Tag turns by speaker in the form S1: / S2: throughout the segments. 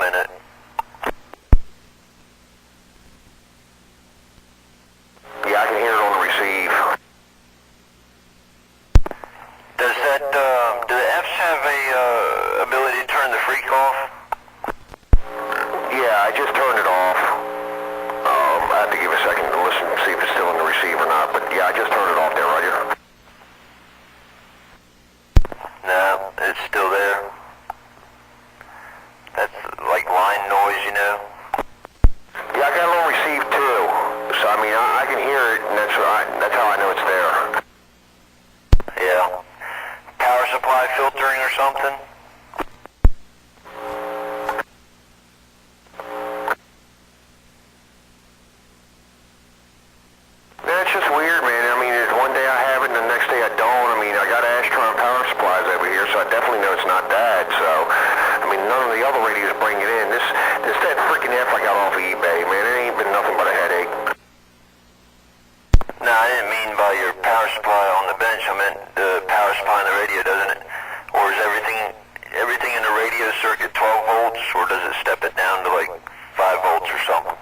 S1: minute.
S2: Yeah, I can hear it on the receive.
S1: Does that, do the Fs have a, ability to turn the freak off?
S2: Yeah, I just turned it off. I have to give a second to listen to see if it's still in the receive or not, but yeah, I just turned it off there, Roger.
S1: No, it's still there. That's like line noise, you know?
S2: Yeah, I got it on receive too. So I mean, I can hear it, and that's how I know it's there.
S1: Yeah. Power supply filtering or something?
S2: Yeah, it's just weird, man. I mean, one day I have it, and the next day I don't. I mean, I got Astron power supplies over here, so I definitely know it's not that. So, I mean, none of the other radios bring it in. This that freaking F I got off of eBay, man. It ain't been nothing but a headache.
S1: No, I didn't mean by your power supply on the bench. I meant the power supply on the radio, doesn't it? Or is everything in the radio circuit 12 volts, or does it step it down to like 5 volts or something?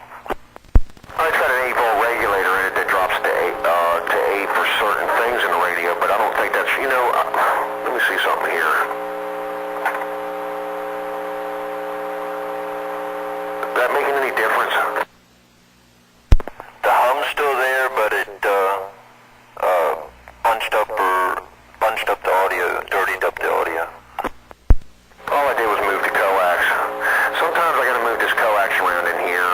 S2: It's got an 8-volt regulator in it that drops to 8 for certain things in the radio, but I don't think that's, you know, let me see something here. Is that making any difference?
S1: The hum's still there, but it bunched up the audio, dirtied up the audio.
S2: All I did was move the coax. Sometimes I gotta move this coax around in here.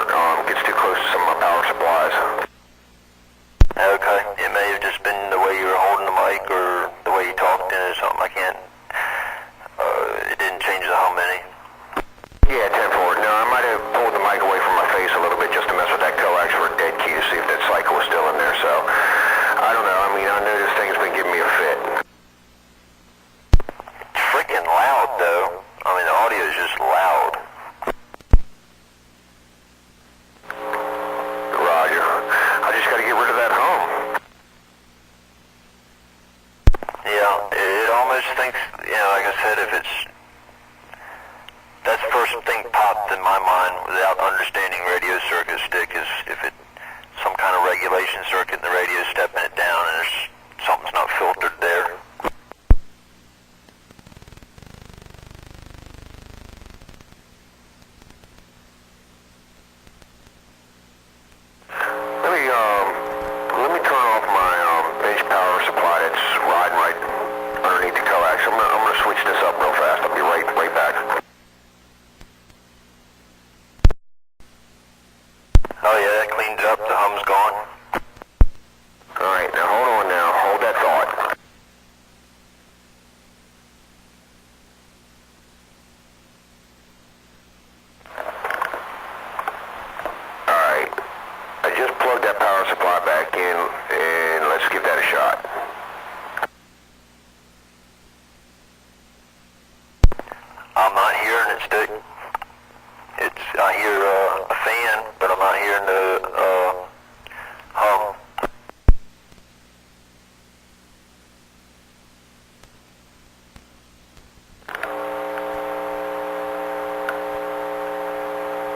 S2: Gets too close to some of my power supplies.
S1: Okay, it may have just been the way you were holding the mic or the way you talked in it or something. I can't, it didn't change the hum any.
S2: Yeah, 10-4. No, I might have pulled the mic away from my face a little bit just to mess with that coax for a dead key to see if that cycle was still in there. So, I don't know. I mean, I know this thing's been giving me a fit.
S1: It's freaking loud though. I mean, the audio is just loud.
S2: Roger. I just gotta get rid of that hum.
S1: Yeah, it almost thinks, you know, like I said, if it's, that's the first thing popped in my mind without understanding radio circuit stick is if it, some kind of regulation circuit in the radio stepping it down and there's, something's not filtered there.
S2: Let me turn off my bench power supply that's riding right underneath the coax. I'm gonna switch this up real fast. I'll be right back.
S1: Oh yeah, that cleaned it up, the hum's gone.
S2: Alright, now hold on now. Hold that thought. Alright. I just plugged that power supply back in, and let's give that a shot.
S1: I'm not hearing it stick. I hear a fan, but I'm not hearing the hum.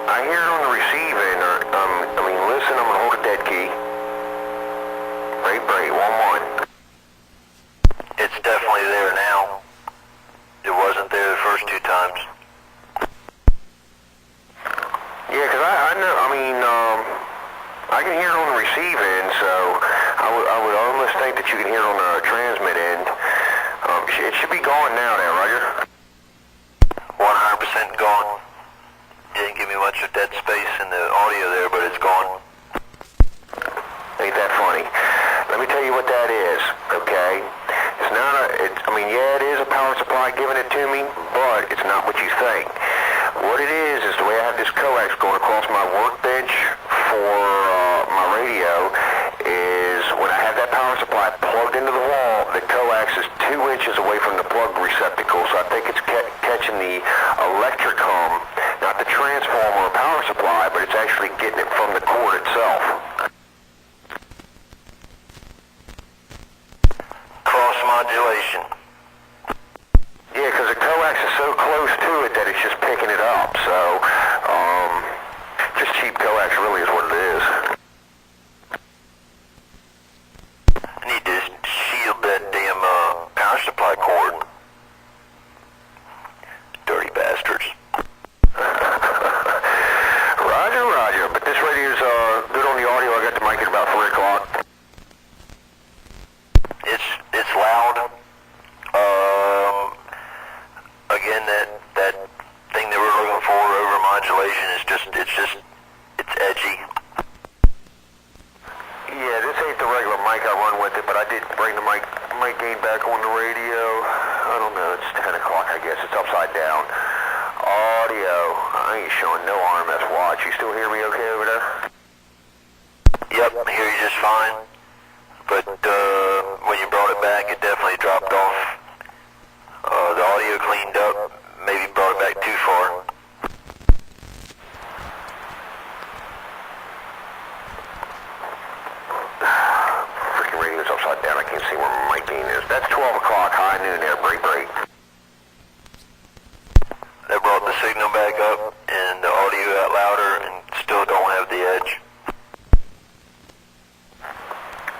S2: I hear it on the receive end. I mean, listen, I'm gonna hold a dead key. Break, 1-1.
S1: It's definitely there now. It wasn't there the first 2 times.
S2: Yeah, 'cause I know, I mean, I can hear it on the receive end, so I would almost think that you can hear it on the transmit end. It should be gone now there, Roger.
S1: 100% gone. You didn't give me much of dead space in the audio there, but it's gone.
S2: Ain't that funny? Let me tell you what that is, okay? It's not I mean, yeah, it is a power supply giving it to me, but it's not what you think. What it is the way I have this coax going across my workbench for my radio is when I have that power supply plugged into the wall, the coax is 2 inches away from the plug receptacle, so I think it's catching the electric hum, not the transformer or power supply, but it's actually getting it from the cord itself.
S1: Cross modulation.
S2: Yeah, because the coax is so close to it that it's just picking it up, so
S1: It's just, it's edgy.
S2: Yeah, this ain't the regular mic I run with it, but I did bring the mic gain back on the radio. I don't know, it's 10 o'clock, I guess. It's upside down. Audio, I ain't showing no RMS watch. You still hear me okay over there?
S1: Yep, I hear you just fine. But when you brought it back, it definitely dropped off. The audio cleaned up, maybe brought it back too far.
S2: Freaking radio's upside down. I can't see where my mic gain is. That's 12 o'clock, high noon there, break.
S1: That brought the signal back up and the audio out louder and still don't have the edge.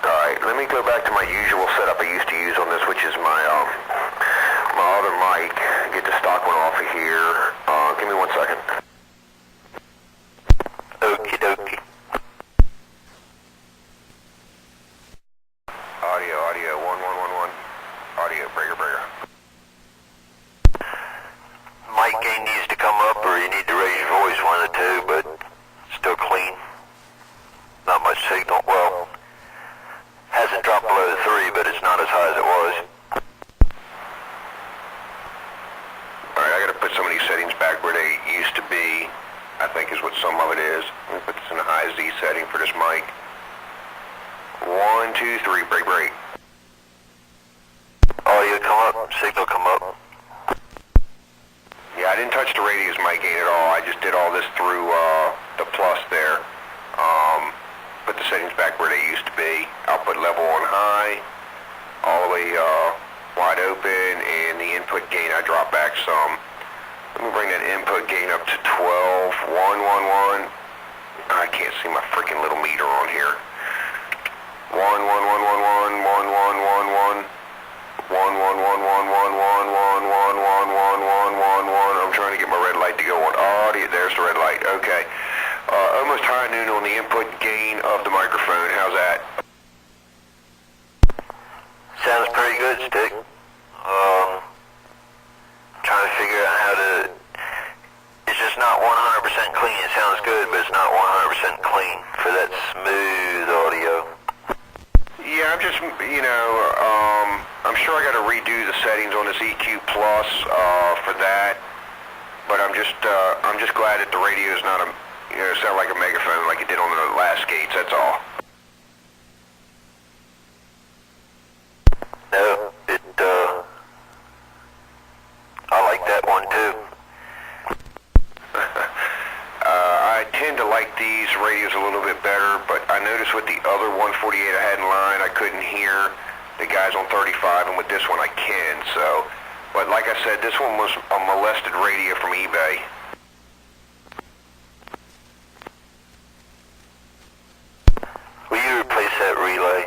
S2: Alright, let me go back to my usual setup I used to use on this, which is my other mic. Get the stock one off of here. Give me 1 second.
S1: Okie dokie.
S2: Audio, 1111. Audio, breaker.
S1: Mic gain needs to come up or you need to raise your voice, one of the two, but still clean. Not much signal. Well, hasn't dropped below the 3, but it's not as high as it was.
S2: Alright, I gotta put some of these settings back where they used to be, I think is what some of it is. Let me put this in the high Z setting for this mic. 1, 2, 3, break.
S1: Audio come up, signal come up.
S2: Yeah, I didn't touch the radio's mic gain at all. I just did all this through the plus there. Put the settings back where they used to be. Output level on high, all the way wide open, and the input gain I dropped back some. Let me bring that input gain up to 12, 111. I can't see my freaking little meter on here. 1, 1, 1, 1, 1, 1, 1, 1, 1. 1, 1, 1, 1, 1, 1, 1, 1, 1, 1, 1, 1. I'm trying to get my red light to go on. Oh, there's the red light. Okay. Almost high noon on the input gain of the microphone. How's that?
S1: Sounds pretty good, Stick. Trying to figure out how to... It's just not 100% clean. It sounds good, but it's not 100% clean for that smooth audio.
S2: Yeah, I'm just, I'm sure I got to redo the settings on this EQ Plus for that. But I'm just glad that the radio is not sound like a megaphone like it did on the last skates. That's all.
S1: No, I like that one too.
S2: I tend to like these radios a little bit better, but I noticed with the other 148 I had in line, I couldn't hear the guys on 35, and with this one I can, so. But like I said, this one was a molested radio from eBay.
S1: Will you replace that relay?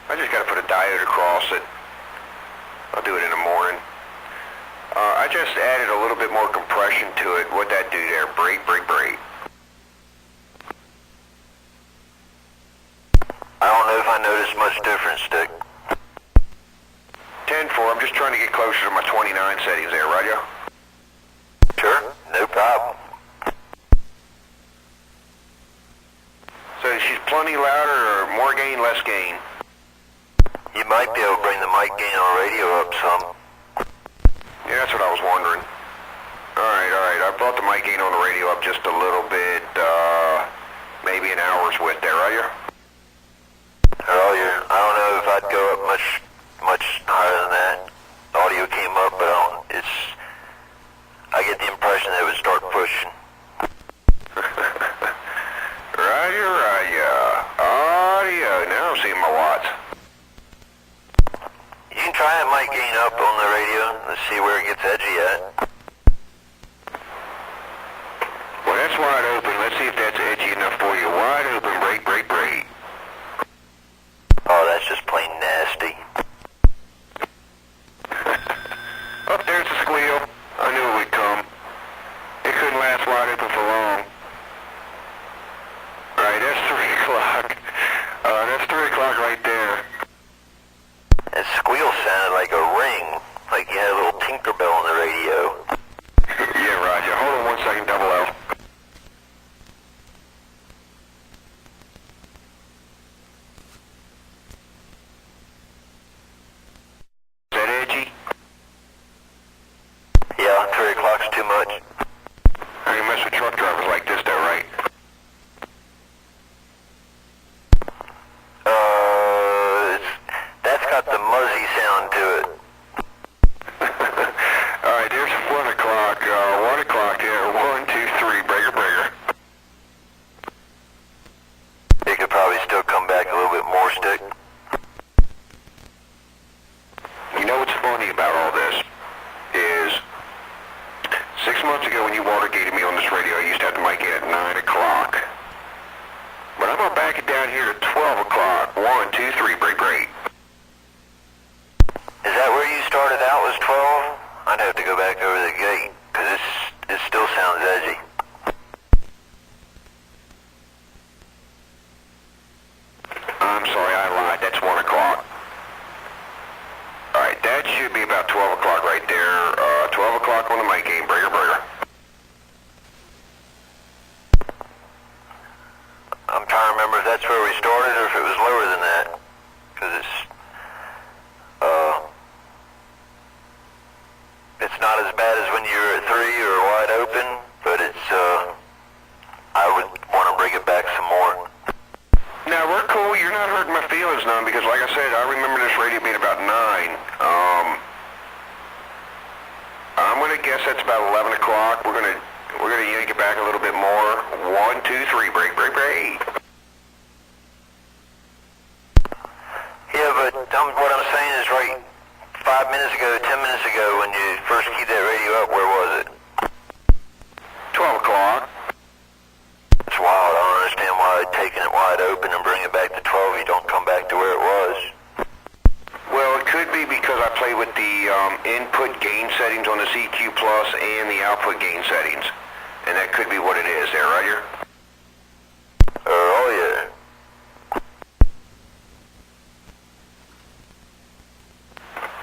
S2: I just got to put a diode across it. I'll do it in the morning. I just added a little bit more compression to it. What'd that do there? Break.
S1: I don't know if I noticed much difference, Stick.
S2: 10-4, I'm just trying to get closer to my 29 settings there, Roger?
S1: Sure, no problem.
S2: So she's plenty louder or more gain, less gain?
S1: You might be able to bring the mic gain on radio up some.
S2: Yeah, that's what I was wondering. Alright, I brought the mic gain on the radio up just a little bit, maybe an hour's width there, Roger?
S1: Earlier, I don't know if I'd go up much higher than that. Audio came up, but I get the impression that it would start pushing.
S2: Roger. Audio. Now I'm seeing my watts.
S1: You can try that mic gain up on the radio and see where it gets edgy at.
S2: Well, that's wide open. Let's see if that's edgy enough for you. Wide open, break.
S1: Oh, that's just plain nasty.
S2: Up there's the squeal. I knew it would come. It couldn't last wide open for long. Alright, that's 3 o'clock. That's 3 o'clock right there.
S1: That squeal sounded like a ring, like you had a little Tinkerbell on the radio.
S2: Yeah, Roger. Hold on
S1: too much?
S2: I can mess with truck drivers like this though, right?
S1: That's got the muzzy sound to it.
S2: Alright, there's 1 o'clock, 1 o'clock there, 1, 2, 3, breaker, breaker.
S1: It could probably still come back a little bit more, Stick.
S2: You know what's funny about all this is 6 months ago when you watergated me on this radio, I used to have the mic in at 9 o'clock. But I'm gonna back it down here to 12 o'clock, 1, 2, 3, break, break.
S1: Is that where you started out, was 12? I'd have to go back over the gate, because it still sounds edgy.
S2: I'm sorry, I lied. That's 1 o'clock. Alright, that should be about 12 o'clock right there. 12 o'clock on the mic game, breaker, breaker.
S1: I'm trying to remember if that's where we started or if it was lower than that. Because it's not as bad as when you're at 3 or wide open, but I would want to bring it back some more.
S2: Now, we're cool. You're not hurting my feelings none because, like I said, I remember this radio being about 9. I'm going to guess that's about 11 o'clock. We're going to yank it back a little bit more. 1, 2, 3, break, break, break.
S1: Yeah, but what I'm saying is right 5 minutes ago, 10 minutes ago, when you first keyed that radio up, where was it?
S2: 12 o'clock.
S1: It's wild. I don't understand why taking it wide open and bringing it back to 12, you don't come back to where it was.
S2: Well, it could be because I play with the input gain settings on the CQ Plus and the output gain settings. And that could be what it is there, right here?
S1: Oh, yeah.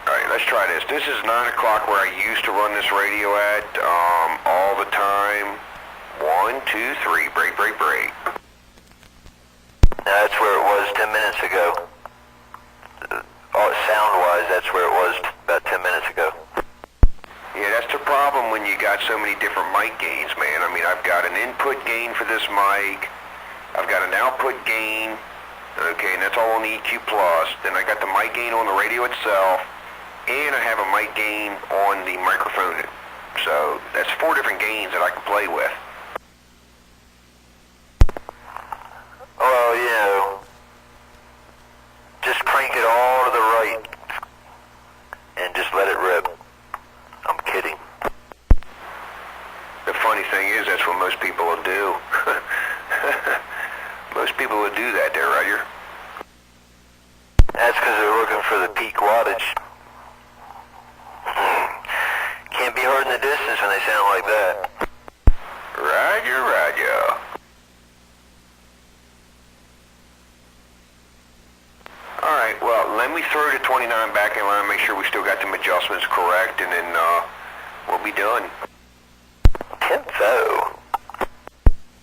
S2: Alright, let's try this. This is 9 o'clock where I used to run this radio at all the time. 1, 2, 3, break, break, break.
S1: That's where it was 10 minutes ago. Sound-wise, that's where it was about 10 minutes ago.
S2: Yeah, that's the problem when you got so many different mic gains, man. I mean, I've got an input gain for this mic. I've got an output gain. Okay, and that's all on the EQ Plus. Then I got the mic gain on the radio itself. And I have a mic gain on the microphone. So that's 4 different gains that I can play with.
S1: Well, you know, just crank it all to the right and just let it rip. I'm kidding.
S2: The funny thing is, that's what most people will do. Most people would do that there, Roger.
S1: That's because they're looking for the peak wattage. Can't be heard in the distance when they sound like that.
S2: Roger, Roger. Alright, well, let me throw the 29 back in line, make sure we still got them adjustments correct, and then we'll be done.
S1: Tempo.